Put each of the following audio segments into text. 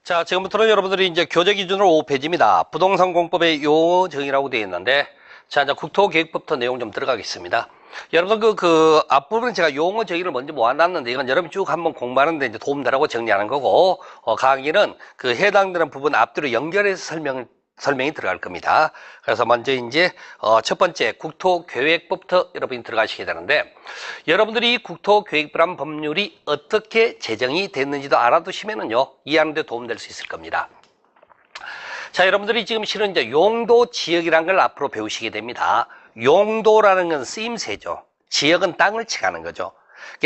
자, 지금부터는 여러분들이 이제 교재 기준으로 5페이지입니다. 부동산 공법의 용어 정의라고 되어 있는데, 자, 이제 국토계획법부터 내용 좀 들어가겠습니다. 여러분들 앞부분은 제가 용어 정의를 먼저 모아놨는데, 이건 여러분이 쭉 한번 공부하는데 이제 도움되라고 정리하는 거고, 강의는 그 해당되는 부분 앞뒤로 연결해서 설명이 들어갈 겁니다. 그래서 먼저 이제 첫 번째 국토계획법부터 여러분이 들어가시게 되는데, 여러분들이 국토계획부란 법률이 어떻게 제정이 됐는지도 알아두시면은요, 이해하는 데 도움될 수 있을 겁니다. 자, 여러분들이 지금 실은 이제 용도 지역이라는 걸 앞으로 배우시게 됩니다. 용도라는 건 쓰임새죠. 지역은 땅을 칭하는 거죠.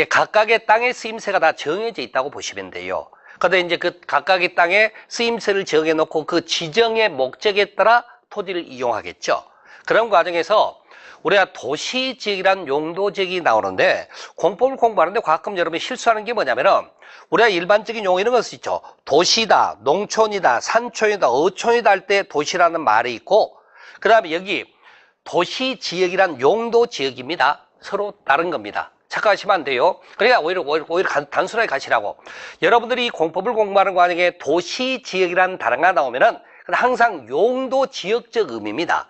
각각의 땅의 쓰임새가 다 정해져 있다고 보시면 돼요. 근데 이제 그 각각의 땅에 쓰임새를 정해 놓고 그 지정의 목적에 따라 토지를 이용하겠죠. 그런 과정에서 우리가 도시지역이란 용도지역이 나오는데, 공법을 공부하는데 가끔 여러분이 실수하는 게 뭐냐면은, 우리가 일반적인 용어 이런 거 쓰죠. 도시다, 농촌이다, 산촌이다, 어촌이다 할 때 도시라는 말이 있고, 그 다음에 여기 도시지역이란 용도지역입니다. 서로 다른 겁니다. 착각하시면 안 돼요. 그러니까 오히려 단순하게 가시라고. 여러분들이 공법을 공부하는 과정에 도시지역이라는 단어가 나오면은 항상 용도지역적 의미입니다.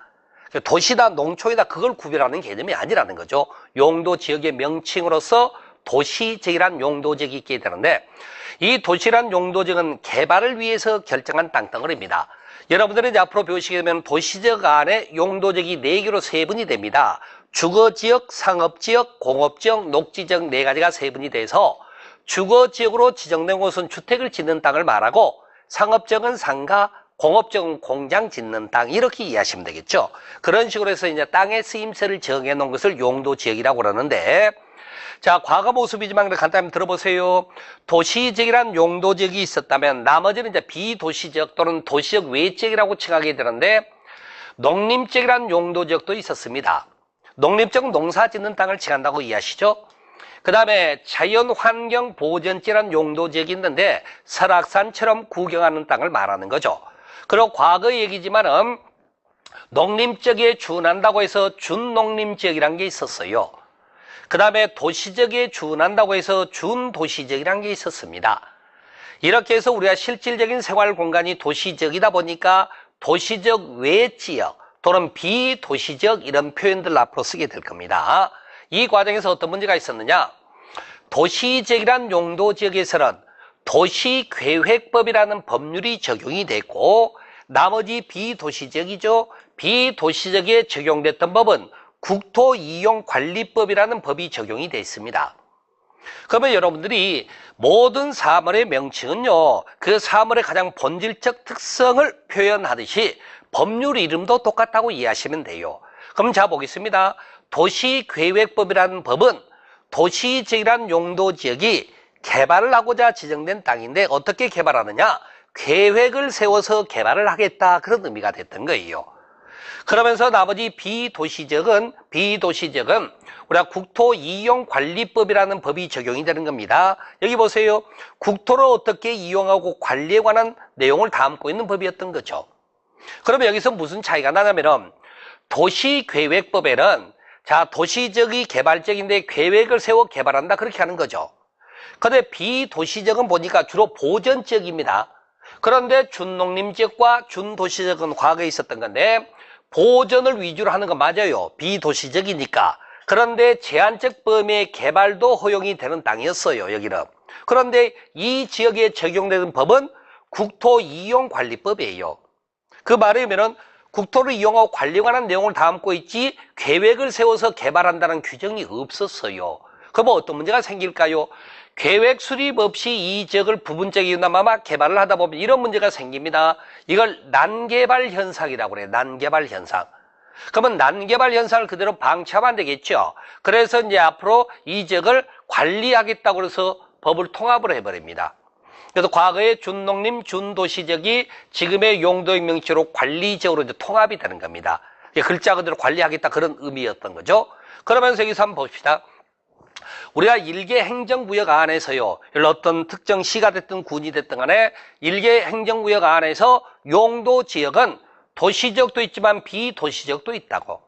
도시다, 농촌이다 그걸 구별하는 개념이 아니라는 거죠. 용도지역의 명칭으로서 도시지역이란 용도지역이 있게 되는데, 이 도시란 용도지역은 개발을 위해서 결정한 땅덩어리입니다. 여러분들이 이제 앞으로 배우시게 되면 도시지역 안에 용도지역이 4개로 세분이 됩니다. 주거지역, 상업지역, 공업지역, 녹지지역 4가지가 세분이 돼서, 주거지역으로 지정된 곳은 주택을 짓는 땅을 말하고, 상업지역은 상가, 공업지역은 공장 짓는 땅, 이렇게 이해하시면 되겠죠. 그런 식으로 해서 이제 땅의 쓰임새를 정해 놓은 것을 용도지역이라고 그러는데, 자, 과거 모습이지만 간단히 들어보세요. 도시지역이란 용도지역이 있었다면 나머지는 이제 비도시지역 또는 도시지역 외지역이라고 칭하게 되는데, 농림지역이란 용도지역도 있었습니다. 농림지역은 농사 짓는 땅을 칭한다고 이해하시죠? 그 다음에 자연환경보전지라는 용도지역이 있는데, 설악산처럼 구경하는 땅을 말하는 거죠. 그리고 과거 얘기지만은 농림지역에 준한다고 해서 준농림지역이라는 게 있었어요. 그 다음에 도시지역에 준한다고 해서 준도시지역이라는 게 있었습니다. 이렇게 해서 우리가 실질적인 생활 공간이 도시지역이다 보니까 도시지역 외지역 또는 비도시지역 이런 표현들을 앞으로 쓰게 될 겁니다. 이 과정에서 어떤 문제가 있었느냐? 도시지역이란 용도지역에서는 도시계획법이라는 법률이 적용이 됐고, 나머지 비도시지역이죠. 비도시지역에 적용됐던 법은 국토이용관리법이라는 법이 적용이 되어 있습니다. 그러면 여러분들이 모든 사물의 명칭은요, 그 사물의 가장 본질적 특성을 표현하듯이 법률 이름도 똑같다고 이해하시면 돼요. 그럼 자 보겠습니다. 도시계획법이라는 법은 도시지역이란 용도지역이 개발을 하고자 지정된 땅인데, 어떻게 개발하느냐? 계획을 세워서 개발을 하겠다, 그런 의미가 됐던 거예요. 그러면서 나머지 비도시지역은 우리가 국토이용관리법이라는 법이 적용이 되는 겁니다. 여기 보세요. 국토를 어떻게 이용하고 관리에 관한 내용을 담고 있는 법이었던 거죠. 그러면 여기서 무슨 차이가 나냐면은, 도시계획법에는 자, 도시지역이 개발지역인데 계획을 세워 개발한다, 그렇게 하는 거죠. 그런데 비도시지역은 보니까 주로 보전지역입니다. 그런데 준농림지역과 준도시지역은 과거에 있었던 건데, 보전을 위주로 하는 건 맞아요. 비도시적이니까. 그런데 제한적 범위의 개발도 허용이 되는 땅이었어요, 여기는. 그런데 이 지역에 적용되는 법은 국토이용관리법이에요. 그 말이면은 국토를 이용하고 관리에 관한 내용을 담고 있지 계획을 세워서 개발한다는 규정이 없었어요. 그러면 어떤 문제가 생길까요? 계획 수립 없이 이 지역을 부분적이나마 개발을 하다 보면 이런 문제가 생깁니다. 이걸 난개발 현상이라고 그래요. 난개발 현상. 그러면 난개발 현상을 그대로 방치하면 안 되겠죠. 그래서 이제 앞으로 이 지역을 관리하겠다고 해서 법을 통합을 해버립니다. 그래서 과거의 준농림, 준도시지역이 지금의 용도의 명칭으로 관리지역으로 이제 통합이 되는 겁니다. 글자 그대로 관리하겠다, 그런 의미였던 거죠. 그러면서 여기서 한번 봅시다. 우리가 일개 행정구역 안에서요, 어떤 특정 시가 됐든 군이 됐든 간에 일개 행정구역 안에서 용도지역은 도시지역도 있지만 비도시지역도 있다고.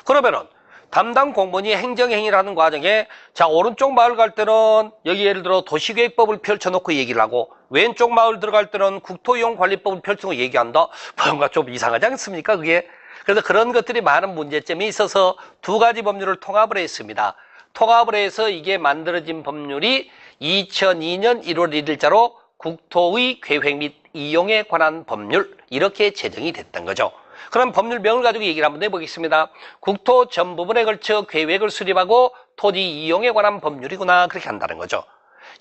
그러면은 담당 공무원이 행정행위를 하는 과정에 자 오른쪽 마을 갈 때는 여기 예를 들어 도시계획법을 펼쳐놓고 얘기를 하고 왼쪽 마을 들어갈 때는 국토이용관리법을 펼쳐놓고 얘기한다. 뭔가 좀 이상하지 않습니까 그게? 그래서 그런 것들이 많은 문제점이 있어서 두 가지 법률을 통합을 했습니다. 통합을 해서 이게 만들어진 법률이 2002년 1월 1일자로 국토의 계획 및 이용에 관한 법률 이렇게 제정이 됐던 거죠. 그럼 법률명을 가지고 얘기를 한번 해보겠습니다. 국토 전 부분에 걸쳐 계획을 수립하고 토지 이용에 관한 법률이구나 그렇게 한다는 거죠.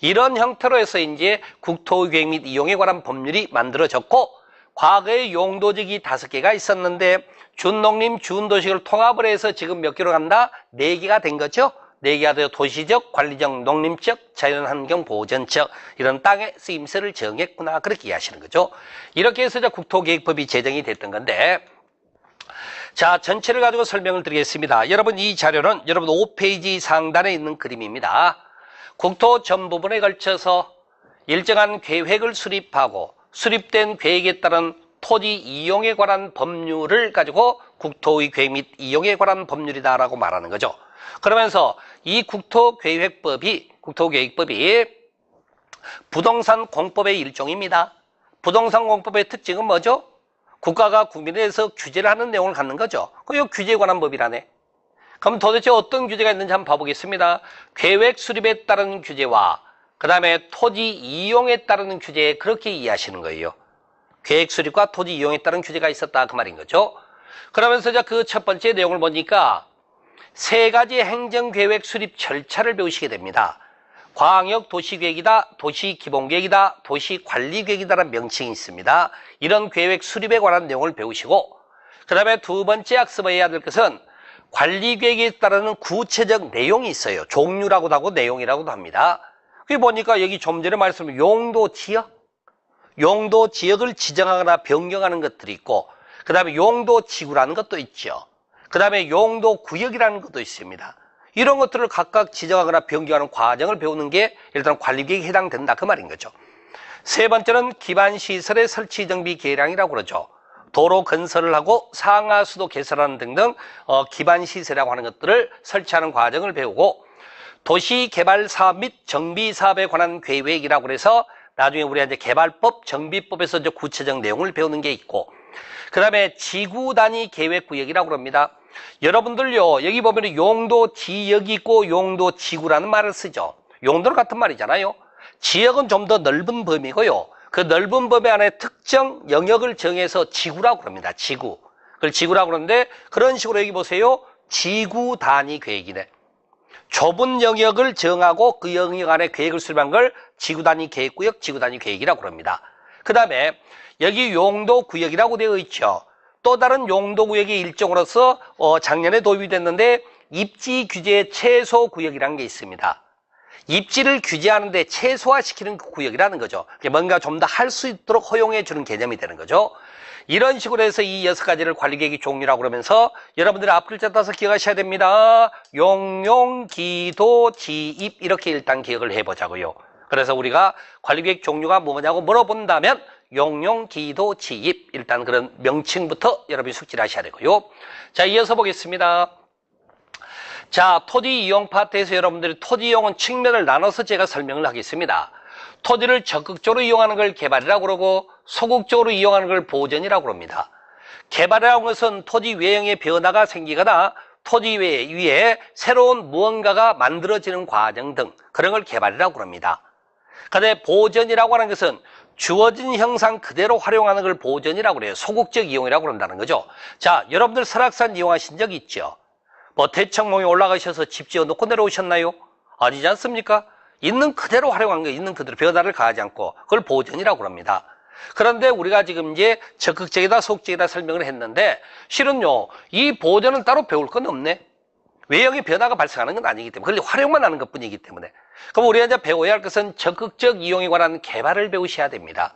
이런 형태로 해서 이제 국토 계획 및 이용에 관한 법률이 만들어졌고 과거에 용도지기 5개가 있었는데 준농림, 준도시를 통합을 해서 지금 몇 개로 간다? 4개가 된 거죠. 4개가 되어 도시적, 관리적, 농림적, 자연환경 보전적 이런 땅의 쓰임새를 정했구나 그렇게 이해하시는 거죠. 이렇게 해서 국토계획법이 제정이 됐던 건데 자 전체를 가지고 설명을 드리겠습니다. 여러분 이 자료는 여러분 5페이지 상단에 있는 그림입니다. 국토 전 부분에 걸쳐서 일정한 계획을 수립하고 수립된 계획에 따른 토지 이용에 관한 법률을 가지고 국토의 계획 및 이용에 관한 법률이다라고 말하는 거죠. 그러면서 이 국토계획법이 부동산 공법의 일종입니다. 부동산 공법의 특징은 뭐죠? 국가가 국민에 대해서 규제를 하는 내용을 갖는 거죠. 그 규제에 관한 법이라네. 그럼 도대체 어떤 규제가 있는지 한번 봐보겠습니다. 계획 수립에 따른 규제와 그 다음에 토지 이용에 따른 규제 그렇게 이해하시는 거예요. 계획 수립과 토지 이용에 따른 규제가 있었다 그 말인 거죠. 그러면서 그 첫 번째 내용을 보니까 3가지 행정계획 수립 절차를 배우시게 됩니다. 광역도시계획이다, 도시기본계획이다, 도시관리계획이다라는 명칭이 있습니다. 이런 계획 수립에 관한 내용을 배우시고 그 다음에 두 번째 학습해야 될 것은 관리계획에 따르는 구체적 내용이 있어요. 종류라고도 하고 내용이라고도 합니다. 그게 보니까 여기 좀 전에 말씀드린 용도 지역을 지정하거나 변경하는 것들이 있고 그 다음에 용도지구라는 것도 있죠. 그 다음에 용도구역이라는 것도 있습니다. 이런 것들을 각각 지정하거나 변경하는 과정을 배우는 게 일단 관리계획에 해당된다 그 말인 거죠. 세 번째는 기반시설의 설치 정비 계량이라고 그러죠. 도로 건설을 하고 상하수도 개설하는 등등 기반시설이라고 하는 것들을 설치하는 과정을 배우고 도시개발사업 및 정비사업에 관한 계획이라고 해서 나중에 우리가 이제 개발법, 정비법에서 이제 구체적 내용을 배우는 게 있고 그 다음에 지구단위 계획구역이라고 합니다. 여러분들요 여기 보면 용도지역이 있고 용도지구라는 말을 쓰죠. 용도는 같은 말이잖아요. 지역은 좀 더 넓은 범위고요. 그 넓은 범위 안에 특정 영역을 정해서 지구라고 합니다. 지구. 그걸 지구라고 그러는데 그런 식으로 여기 보세요. 지구단위 계획이네. 좁은 영역을 정하고 그 영역 안에 계획을 수립한 걸 지구단위 계획구역, 지구단위 계획이라고 합니다. 그 다음에 여기 용도구역이라고 되어 있죠. 또 다른 용도구역의 일종으로서 작년에 도입이 됐는데 입지 규제 최소 구역이라는 게 있습니다. 입지를 규제하는데 최소화시키는 구역이라는 거죠. 뭔가 좀 더 할 수 있도록 허용해 주는 개념이 되는 거죠. 이런 식으로 해서 이 6가지를 관리계획의 종류라고 그러면서 여러분들이 앞글자 따서 기억하셔야 됩니다. 용용, 기도, 지입 이렇게 일단 기억을 해보자고요. 그래서 우리가 관리계획 종류가 뭐냐고 물어본다면 용용, 기도, 지입 일단 그런 명칭부터 여러분이 숙지를 하셔야 되고요. 자, 이어서 보겠습니다. 자, 토지 이용 파트에서 여러분들이 토지 이용은 측면을 나눠서 제가 설명을 하겠습니다. 토지를 적극적으로 이용하는 걸 개발이라고 그러고 소극적으로 이용하는 걸 보전이라고 합니다. 개발이라는 것은 토지 외형의 변화가 생기거나 토지 위에 새로운 무언가가 만들어지는 과정 등 그런 걸 개발이라고 합니다. 그런데 보전이라고 하는 것은 주어진 형상 그대로 활용하는 걸 보전이라고 그래요. 소극적 이용이라고 한다는 거죠. 자, 여러분들 설악산 이용하신 적 있죠? 뭐 대청봉에 올라가셔서 집 지어놓고 내려오셨나요? 아니지 않습니까? 있는 그대로 활용한 거, 있는 그대로 변화를 가하지 않고 그걸 보전이라고 합니다. 그런데 우리가 지금 이제 적극적이다, 소극적이다 설명을 했는데 실은요, 이 보전은 따로 배울 건 없네. 외형의 변화가 발생하는 건 아니기 때문에 그걸 활용만 하는 것뿐이기 때문에 그럼 우리가 이제 배워야 할 것은 적극적 이용에 관한 개발을 배우셔야 됩니다.